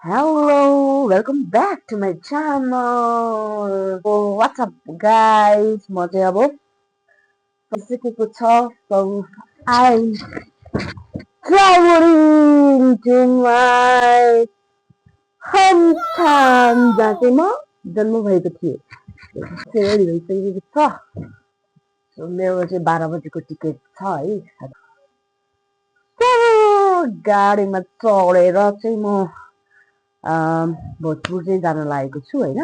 Hello, welcome back to my channel. So what's up guys? म चाहिँ अब भइसकेको छ. So I'm traveling to my hometown जहाँ चाहिँ म जन्म भएको थिएँ. रेडी भइसकेको छ. So मेरो चाहिँ 12 बजेको टिकट छ है. गाडीमा चढेर चाहिँ म भोजपुर चाहिँ जान लागेको छु होइन.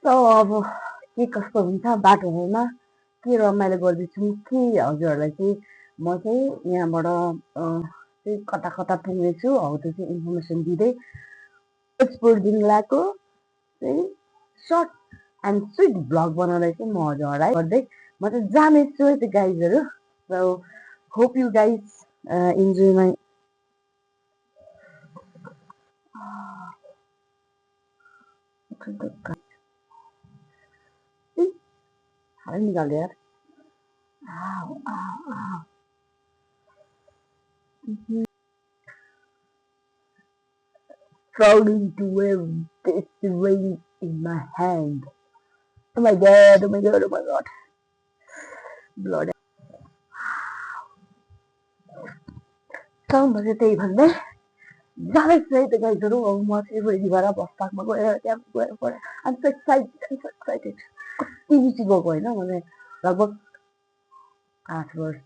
अब के कस्तो हुन्छ बाटोहरूमा के रमाइलो गर्दैछौँ कि हजुरहरूलाई चाहिँ म चाहिँ यहाँबाट चाहिँ कता कता पुग्नेछु हौ त्यो चाहिँ इन्फर्मेसन दिँदै भोजपुर जिल्लाको चाहिँ सर्ट एन्ड स्विट भ्लग बनाउँदै चाहिँ म हजुरहरूलाई गर्दै म चाहिँ जानेछु त्यो गाइजहरू. So hope you guys enjoy my निकाल्यो यार. Proudly to wear this ring in my hand. Oh my god, oh my god, oh my god. Blood. म चाहिँ त्यही भन्दै जाँदैछु है त गाइजहरू. अब म चाहिँ रेडी भएर बस पार्कमा गएर त्यहाँ गएर पढेँ. I'm so excited. कति बेसी गएको होइन म चाहिँ लगभग 8 वर्ष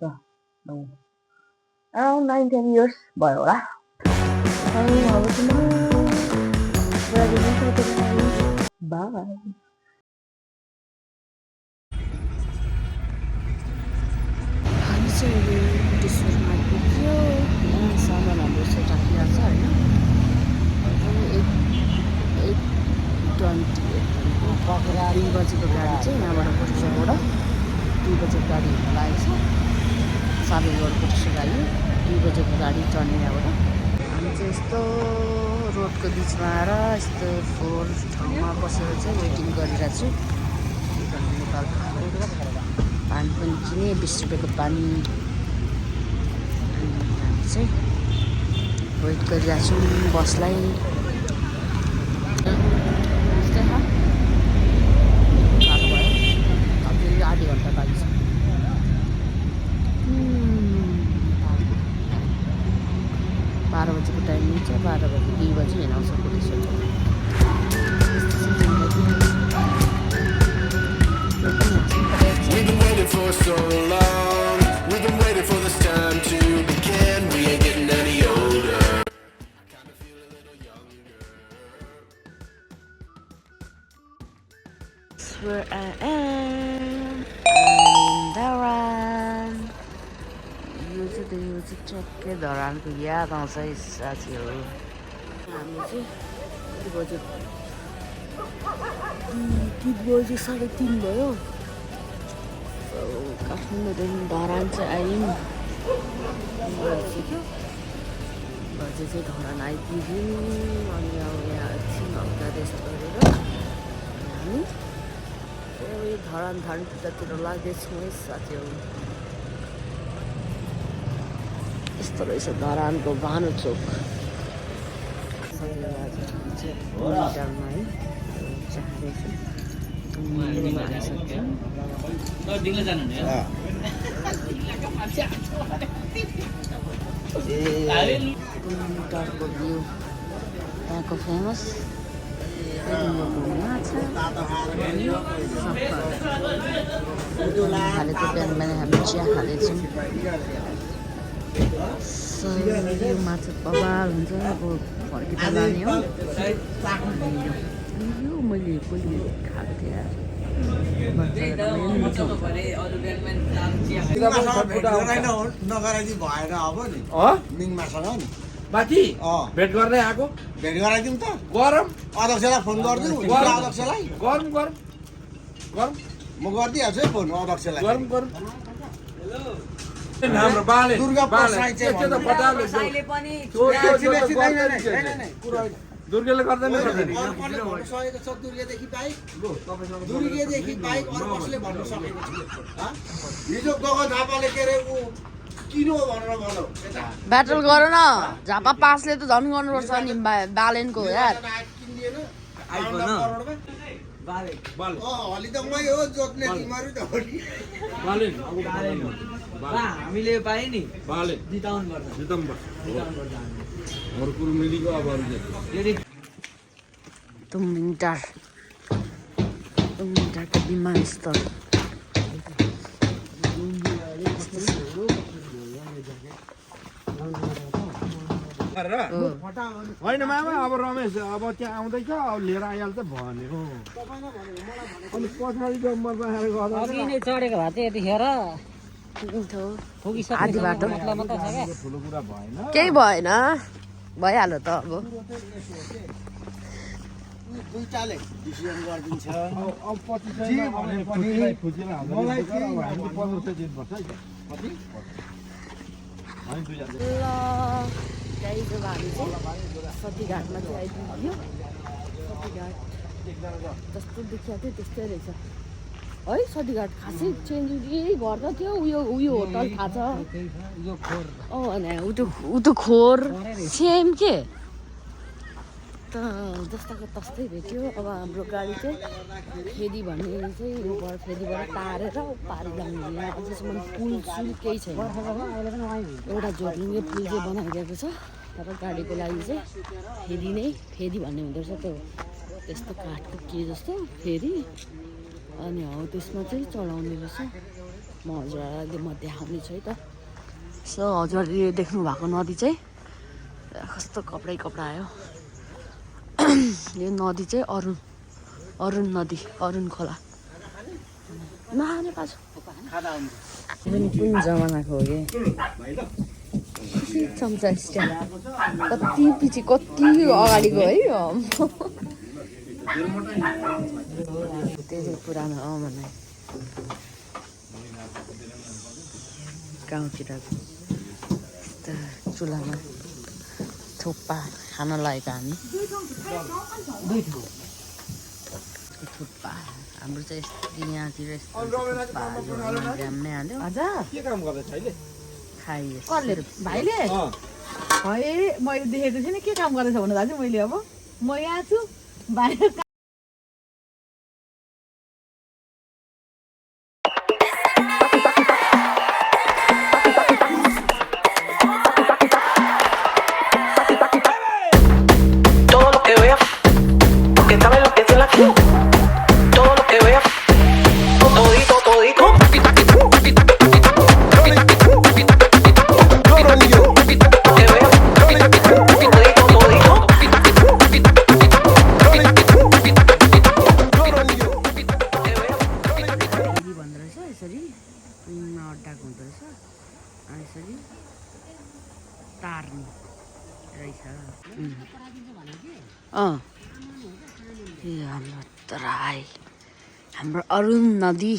अराउन्ड 9-10 इयर्स भयो होला. बाई. हामी चाहिँ अहिले बुढेश्वरमा आइपुग्यो. यहाँ सामान हाम्रो चाहिँ राखिरहेको छ होइन. 8:20 2 बजेको गाडी चाहिँ यहाँबाट बुढेश्वरबाट 2 बजेको गाडी हिँड्न लागेको छ. 11:30 बुढेश्वर आयो. 2 बजेको गाडी चढ्ने यहाँबाट. हामी चाहिँ यस्तो रोडको बिचमा आएर यस्तो फोहोर ठाउँमा बसेर चाहिँ वेटिङ गरिरहेको छु. नेपालको पानी पनि किने 20 रुपियाँको पानी. अनि हामी चाहिँ वेट गरिरहेको छौँ बसलाई. आधी घन्टा बाँकी छ. 12 बजेको टाइमिङ छ. 12 बजे 2 बजे हिँडाउँछ बुढेश्वर. We've been waiting for so long. We've been waiting for this time to begin. We ain't getting any older. I kinda feel a little younger. That's where I am. I'm in Dharan. यो चाहिँ ठ्याक्कै धरानको याद आउँछ है साथीहरू. हामी चाहिँ कति बज्यो? 3 बजी 3:30 भयो. काठमाडौँदेखि धरान चाहिँ आयौँ. भइसक्यो. बजे चाहिँ धरान आइपुग्यौँ. अनि अब यहाँ एकछिन हल्का रेस्ट गरेर हामी धरान पुग्दातिर लाग्दैछौँ है साथीहरू. यस्तो रहेछ धरानको भानु चोक. मिटरमा है चाहेछ मिटरको भ्यू यहाँको फेमस खालेको बिहान बिहान हामी चिया खाँदैछौँ. यो माछा बबाल हुन्छ. अब फर्किँदा लाने हो. यो मैले पहिले खाएको थिएँ यार. भएन अब नि मिङमासँग नि बाटी भेट गर्दै आएको. भेट गराइदिउँ त. गरम अध्यक्षलाई फोन गरिदिउँ. अध्यक्षलाई गरम म गरिदिइहाल्छु है फोन अध्यक्षलाई. हाम्रो बाले दुर्गा प्रसाद चाहिँ दुर्गाले गर्दैन. दुर्गेदेखि बाइक अरू कसले भन्नु सकेको छ. हिजो गगन थापाले के अरे किन हो भनेर भनौ यता ब्याटल गर न झापा पासले त झन् गर्नुपर्छ नि बालेनको यार किन्दिएन आइफोन बाले बाले अलि त मै हो जोत्ने तिमीहरू त हो नि बाले हामीले पाए नि बाले जिताउनु पर्छ सितम्बर अरू कुरो मिलेको अब अरू चाहिँ तुमिङटारको विमानस्थल होइन मामा अब रमेश अब त्यहाँ आउँदैछ अब लिएर आइहाल्छ भन्यो अनि पछाडि जम्बर राखेर गर्दा अघि नै चढेको भए चाहिँ यतिखेर आधी बाटो ठुलो कुरा भएन केही भएन भइहाल्यो त अब दुईटाले डिसिजन गरिदिन्छ अब पछि चाहिँ भने खुजेर मलाई चाहिँ हामी 1500 दिनुपर्छ है कति हामी दुईजना ल गाई जब हामी चाहिँ सतीघाटमा चाहिँ आइपुग्यो सतीघाट जस्तो देखिएको थियो त्यस्तै रहेछ है सतीघाट खासै चेन्ज यही गर्दा थियो उयो होटल थाहा छ अनि ऊ त खोर सेम के त जस्ताको तस्तै भेट्यो अब हाम्रो गाडी चाहिँ फेरि भन्ने चाहिँ ऊपर फेरिबाट तारेर पारी ल्याउने अझैसम्म पुल सुल केही छैन एउटा झोर्लिङ्गे पुल चाहिँ बनाइदिएको छ तर गाडीको लागि चाहिँ फेरि भन्ने हुँदो रहेछ त्यो त्यस्तो काठको के जस्तो फेरि अनि हौ त्यसमा चाहिँ चढाउने रहेछ म हजुरहरूले म देखाउने छु है त सो हजुरहरूले देख्नु भएको नदी चाहिँ कस्तो कपडा आयो यो नदी चाहिँ अरुण नदी अरुण खोला नहाने कुन जमानाको हो कि चम्चा स्ट्यान्ड कति पछि कति अगाडिको है त्यो चाहिँ पुरानो भने गाउँतिरको चुलामा थुक्पा खान लागेको हामी थुक्पा हाम्रो चाहिँ यहाँतिर नै हाल्यो के काम गर्दैछ अहिले खाइयो भाइले है मैले देखेको थिएन के काम गर्दैछ भन्नु दाजु मैले अब म यहाँ छु बाहिर हाम्रो अरुण नदी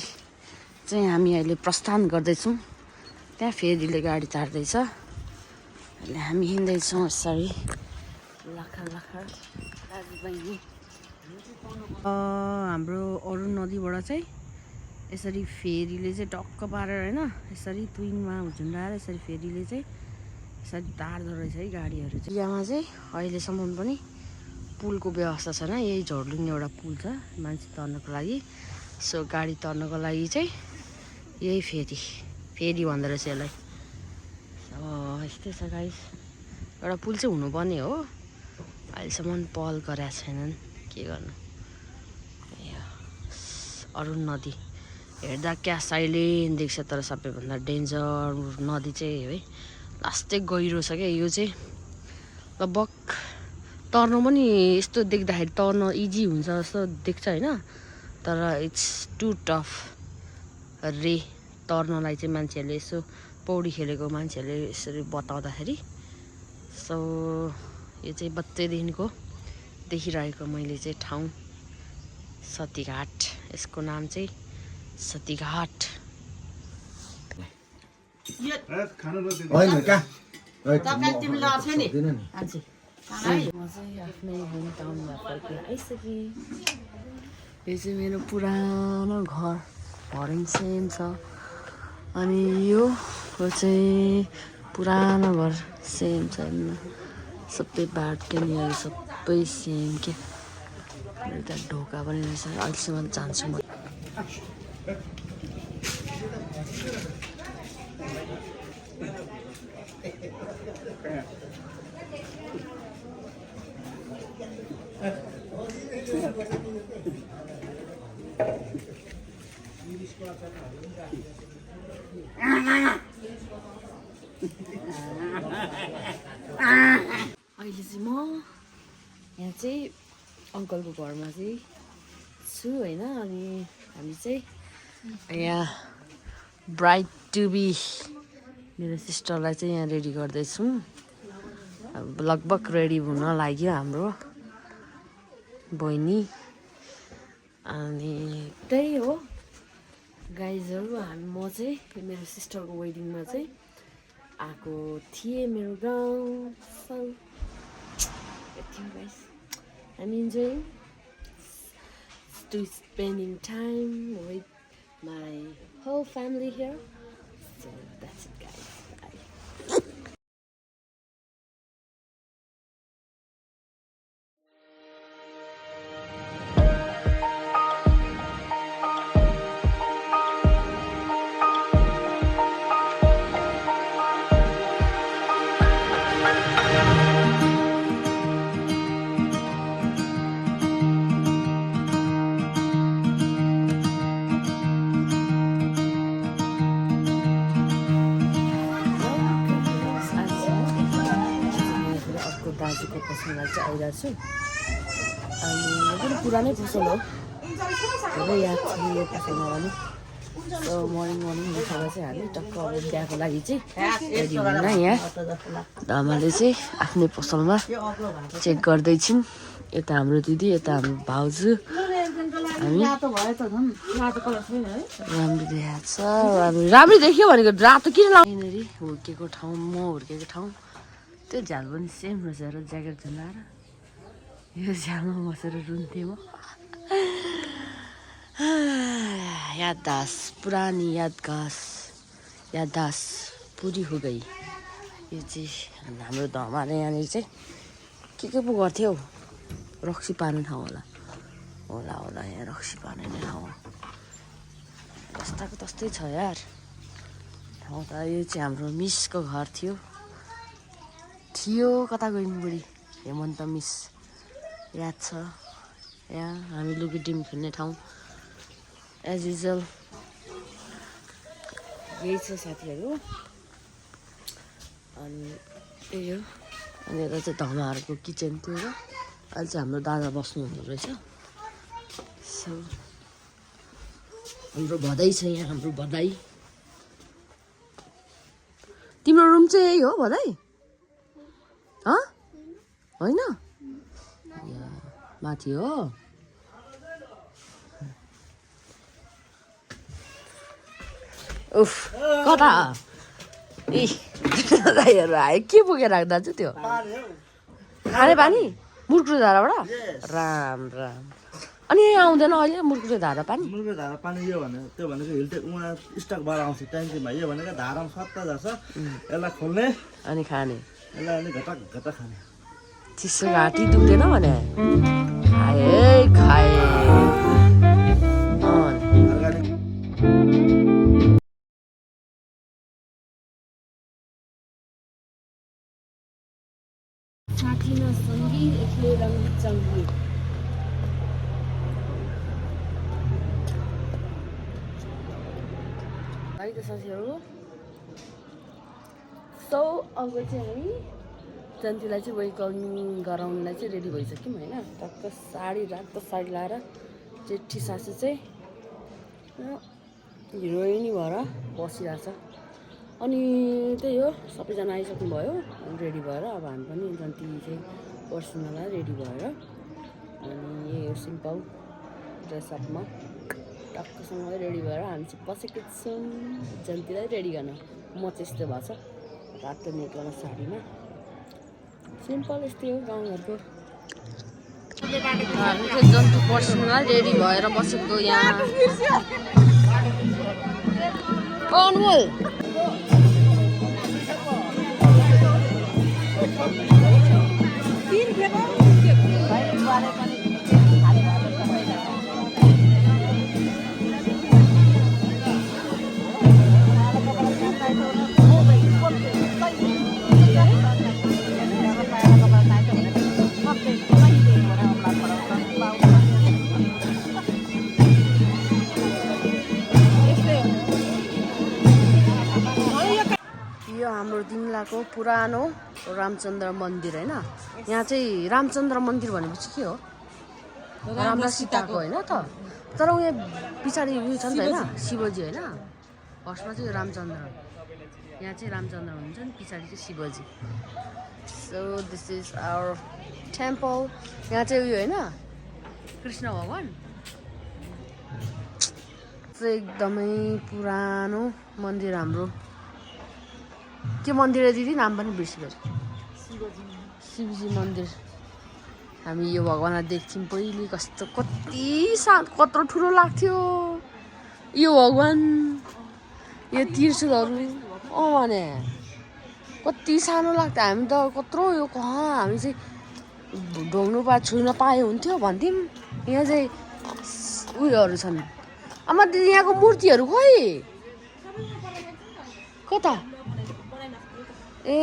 चाहिँ हामी अहिले प्रस्थान गर्दैछौँ त्यहाँ फेरिले गाडी तार्दैछ अहिले हामी हिँड्दैछौँ यसरी लखर दाजुबहिनी हाम्रो अरुण नदीबाट चाहिँ यसरी फेरिले चाहिँ टक्क पारेर होइन यसरी तुइङमा झुन्डाएर यसरी फेरिले चाहिँ यसरी तार्दो रहेछ है गाडीहरू चाहिँ यहाँ चाहिँ अहिलेसम्म पनि पुलको व्यवस्था छैन यही झोर्लिङ एउटा पुल छ मान्छे तर्नको लागि सो गाडी तर्नको लागि चाहिँ यही फेरि भन्दो रहेछ यसलाई यस्तै छ गाइस एउटा पुल चाहिँ हुनुपर्ने हो अहिलेसम्म पहल गरेका छैनन् के गर्नु अरुण नदी हेर्दा क्या साइलेन्ट देख्छ तर सबैभन्दा डेन्जर नदी चाहिँ है लास्टै गहिरो छ क्या यो चाहिँ लगभग तर्नु पनि यस्तो देख्दाखेरि तर्न इजी हुन्छ जस्तो देख्छ होइन तर इट्स टु टफ तर्नलाई चाहिँ मान्छेहरूले यसो पौडी खेलेको मान्छेहरूले यसरी बताउँदाखेरि सो यो चाहिँ बच्चैदेखिको देखिरहेको मैले चाहिँ ठाउँ सतीघाट यसको नाम चाहिँ सतीघाट म चाहिँ आफ्नै होम टाउनमा फर्केर आइसकेँ यो चाहिँ मेरो पुरानो घर भर्याङ सेम छ अनि यो अर्को चाहिँ पुरानो घर सेम छैन सबै बाल्कनीहरू सबै सेम के एउटा ढोका पनि रहेछ अहिलेसम्म जान्छु म अहिले चाहिँ म यहाँ चाहिँ अङ्कलको घरमा चाहिँ छु होइन अनि हामी चाहिँ यहाँ ब्राइड टु बी मेरो सिस्टरलाई चाहिँ यहाँ रेडी गर्दैछौँ अब लगभग रेडी हुन लाग्यो हाम्रो बहिनी अनि त्यही हो गाइजहरू म चाहिँ मेरो सिस्टरको वेडिङमा चाहिँ आएको थिएँ मेरो गाउँ so guys I'm enjoying to spending time with my whole family here. So that's it, guys. Bye. दाजुको पसलमा चाहिँ आइरहेको छु अनि यो पनि पुरानै पसल हो धेरै याद छ यो पसलमा पनि सो मर्निङ उठेर चाहिँ हामी टक्क अब बिहाको लागि चाहिँ रेडी हुन यहाँ आमाले चाहिँ आफ्नै पसलमा चेक गर्दैछिन् यता हाम्रो दिदी यता हाम्रो भाउजू हामी राम्रो देखियो भनेको रातो किन लाउनेरी हुर्केको ठाउँ म हुर्केको ठाउँ त्यो झ्याल पनि सेम रहेछ र ज्याकेट झुन्डाएर यो झ्यालमा बसेर रुन्थेँ म याददास पुरानी याददास पुरी हो गई यो चाहिँ हाम्रो धमाले यहाँनिर चाहिँ के पो गर्थ्यो रक्सी पार्ने ठाउँ होला यहाँ रक्सी पार्ने ठाउँ जस्ताको तस्तै छ यार ठाउँ त यो चाहिँ हाम्रो मिसको घर थियो कता गइन् बुढी हेमन्त मिस याद छ यहाँ हामी लुकी टिम खेल्ने ठाउँ एज युजल यही छ साथीहरू अनि त्यही हो अनि यता चाहिँ धमाहरूको किचन थियो र अहिले चाहिँ हाम्रो दादा बस्नु हुँदो रहेछ सो हाम्रो भदाई छ यहाँ हाम्रो भदाई तिम्रो रुम चाहिँ यही हो भदाई होइन माथि हो उफ कता हेर आयो के बोकेर राख्दा चाहिँ त्यो खाने पानी मुर्कुटे धाराबाट राम अनि यहाँ आउँदैन अहिले मुर्कुटे धारा पानी यो त्यो भनेको हिलटेक उहाँ स्टकबाट आउँछ ट्याङ्कीमा यो भनेको धारामा सत्ता जान्छ यसलाई खोल्ने अनि खाने यसलाई अलि घटा खाने चिसो घाँटी दुख्दैन भने खाए साथीमा सङ्गीत एक्लै रङ चङ्गी है त साथीहरू सो अब चाहिँ हामी जन्तीलाई चाहिँ वेलकम गराउनलाई चाहिँ रेडी भइसक्यौँ होइन टक्क रातो साडी लाएर जेठी सासू चाहिँ हिरोइनी भएर बसिरहेछ अनि त्यही हो सबैजना आइसक्नु भयो रेडी भएर अब हामी पनि जन्ती चाहिँ पर्सनलाई रेडी भएर अनि यही हो सिम्पल ड्रेसअपमा टक्कसँगै रेडी भएर हामी चाहिँ बसेको छौँ जन्तीलाई रेडी गर्न म चाहिँ यस्तो भएको छ रातो नेटवाला साडीमा सिम्पल यस्तै हो गाउँघरको हामी चाहिँ जन्तु पर्सनलाई रेडी भएर बसेको यहाँ अनमोल यो हाम्रो दिङलाको पुरानो रामचन्द्र मन्दिर होइन। यहाँ चाहिँ रामचन्द्र मन्दिर भनेपछि के हो? राम र सीताको होइन त। तर उयो पछाडि उयो छ नि त होइन, शिवजी होइन। फर्स्टमा चाहिँ रामचन्द्र, यहाँ चाहिँ रामचन्द्र हुनुहुन्छ नि, पछाडि चाहिँ Shivji. So this is our temple. यहाँ चाहिँ उयो होइन, कृष्ण भगवान चाहिँ एकदमै पुरानो मन्दिर हाम्रो। के मन्दिर हो दिदी? नाम पनि बिर्सिगयो। शिवजी मन्दिर। हामी यो भगवान्लाई देख्थ्यौँ पहिले, कत्रो ठुलो लाग्थ्यो यो भगवान। यो त्रिशूलहरू भने कति सानो लाग्थ्यो। हामी त कत्रो यो कहाँ, हामी चाहिँ ढोग्नु छुन पाए हुन्थ्यो भन्थ्यौँ। यहाँ चाहिँ उयोहरू छन्। आमा दिदी यहाँको मूर्तिहरू खोइ कता? ए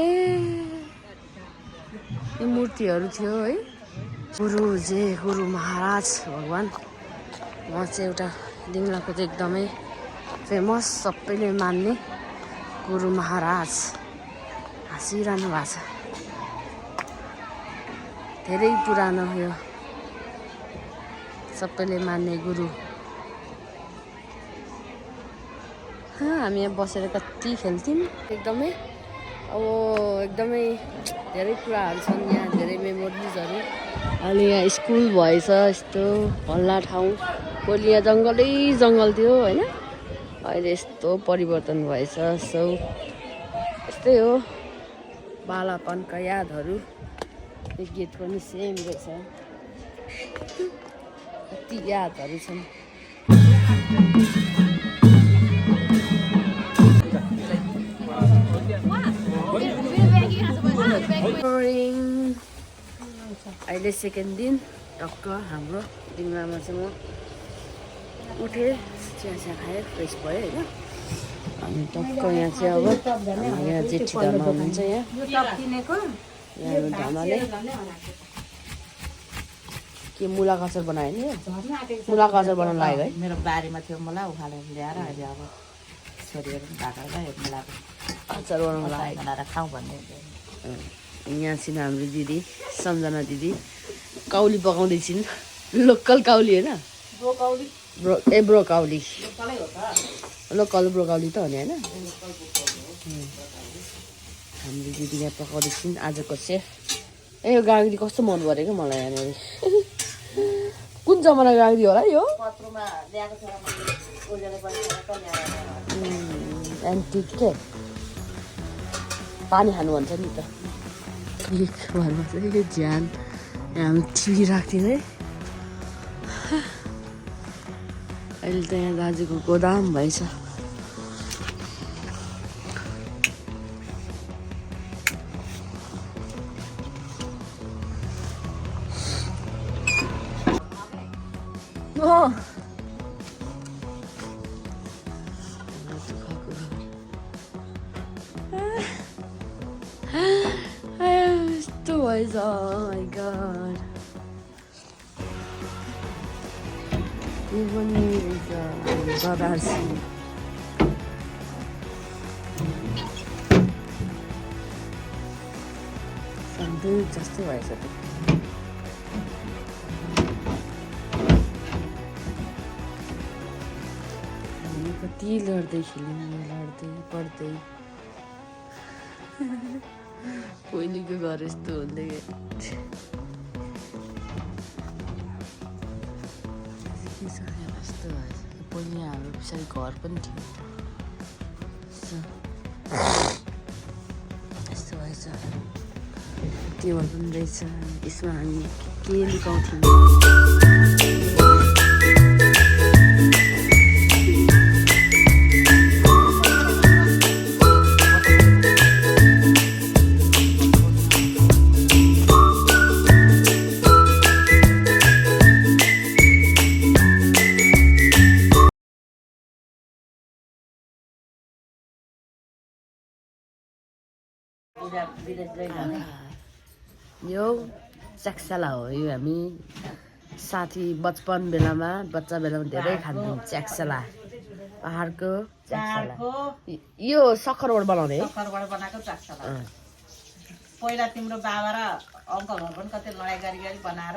यो मूर्तिहरू थियो है। गुरु महाराज भगवान। उहाँ चाहिँ एउटा दिङलाको चाहिँ एकदमै फेमस, सबैले मान्ने गुरु महाराज हाँसिरहनु भएको छ। धेरै पुरानो यो सबैले मान्ने गुरु। हामी यहाँ बसेर कति खेल्थ्यौँ एकदमै। अब एकदमै धेरै कुराहरू छन् यहाँ, धेरै मेमोरिजहरू। अहिले यहाँ स्कुल भएछ, यस्तो हल्ला ठाउँ। पहिले यहाँ जङ्गल थियो होइन, अहिले यस्तो परिवर्तन भएछ। सो यस्तै हो बालापनका यादहरू। यो गेट पनि सेम रहेछ, कति यादहरू छन्। अहिले सेकेन्ड दिन टक्क हाम्रो दिङलामा चाहिँ म उठेँ, चिया खाएँ, फ्रेस भएँ होइन। अनि टक्क यहाँ चाहिँ अब यहाँ जेठी धर्म हुनुहुन्छ। यहाँ धर्मले के मुलाको अचार बनायो नि? मुलाको अचार बनाउनु लाग्यो है। मेरो बारीमा थियो मुला, उखालेर ल्याएर अहिले अब छोरीहरू ढाकालाई मुलाको अचार बनाउनु लाग्यो, बनाएर खाउँ भन्ने। यहाँ छिन् हाम्रो दिदी सम्झना दिदी, काउली पकाउँदैछिन्। लोकल काउली होइन, ब्रोकाउली, लोकल ब्रोकाउली त हो नि होइन। हाम्रो दिदी यहाँ पकाउँदैछिन् आजको सेफ। यो गाग्री कस्तो मन परेको मलाई यहाँनिर। कुन जमाना गाग्री होला यो? एन्टिक के पानी खानु भन्छ नि त। घरमा चाहिँ यो ज्यान यहाँ टिभी राख्थ्यौँ है। अहिले त यहाँ दाजुको गोदाम भएछ। यस्तो भएछ। Oh my god. यो पनि रहेछ बदासी। सधैँ जस्तै भएछ त। हामी कति लड्दै खेल्यौँ, लड्दै पढ्दै। पहिलेको घर यस्तो हुँदै यस्तो भएछ। पहिले हाम्रो पछाडि घर पनि थियो, यस्तो भएछ। टेबल पनि रहेछ, यसमा हामी के लुकाउँथ्यौँ। यो च्याक्साला हो यो हामी साथी बचपन बेलामा बच्चा बेलामा धेरै खान्थ्यौँ च्याक्साला पहाडको च्याक्साला यो सक्खरबाट बनाउने है सक्खरबाट बनाएको चाक्साला पहिला तिम्रो बाबा र अङ्कलहरू पनि कति लडाइँ गरी बनाएर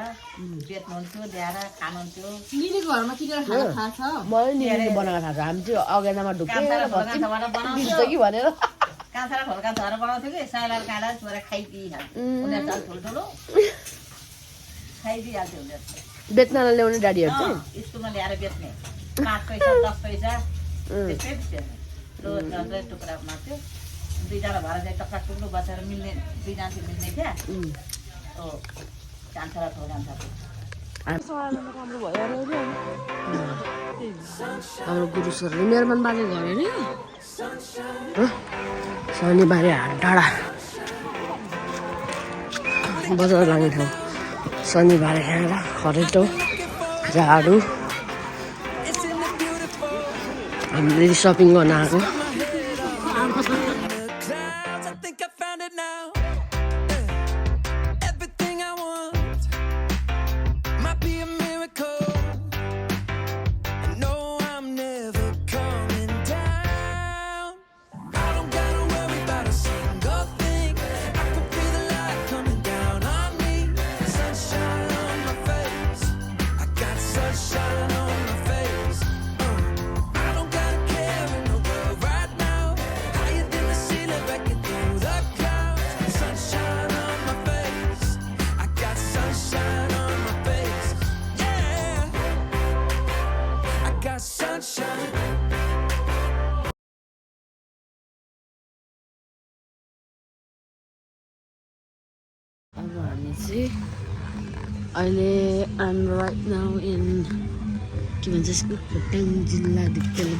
बेच्नुहुन्थ्यो ल्याएर खानुहुन्थ्यो निनीको घरमा किनेर खान थाहा छ मलाई निनीले बनाएको थाहा छ हामी चाहिँ अगेनामा ढुकेर बस्छ कि भनेर काँसा र ढोलका धएर बनाउँथ्यो कि साइलार काँडा छोरा खाइदिइहाल्थ्यो उनीहरू चाल ठुल्ठुलो खाइदिइहाल्थ्यो उनीहरू बेच्नलाई ल्याउने डाडीहरू चाहिँ स्कुलमा ल्याएर बेच्ने 5 पैसा 10 पैसा त्यसै बेच्ने टुक्रा मार्थ्यो दुईजना भएर चाहिँ टक्का टुक्रो बसेर मिल्ने दुईजना चाहिँ मिल्ने क्या कान्छा र ठुलो कान्छा हाम्रो गुरु सरले मेरोमा बाजे घर अरे शनिबारे हाट डाँडा बजार लाग्ने ठाउँ शनिबारे खाएर खरेटो झाडु हामीले सपिङ गर्न आएको अब हामी चाहिँ अहिले आइम राइट नाउ इन के भन्छ यसको खोटाङ जिल्ला दिक्तेल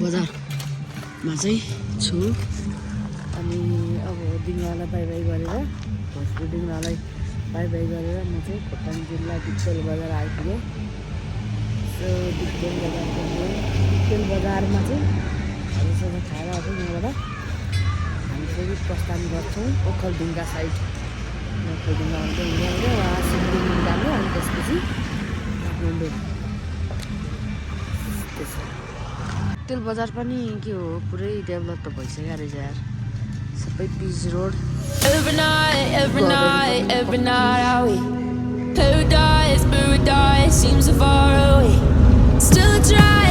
बजारमा चाहिँ छु अनि अब दिङवाला बाई बाई गरेर भोजपुर दिङवालाई बाई बाई गरेर म चाहिँ खोटाङ जिल्ला दिक्तेल बजार आइपुगेँ सो दिक्तेल बजारमा चाहिँ हामीसँग खाएर अब यहाँबाट हामी चाहिँ प्रस्थान गर्छौँ ओखलढुङ्गा साइड ओखलढुङ्गा आउँदै हिँडेर उहाँ सिलगढी जानु अनि त्यसपछि काठमाडौँ दिक्तेल बजार पनि के हो पुरै डेभलप त भइसक्यो रहेछ यार सबै pitch road Every night are we paradise seems so far away. Still I try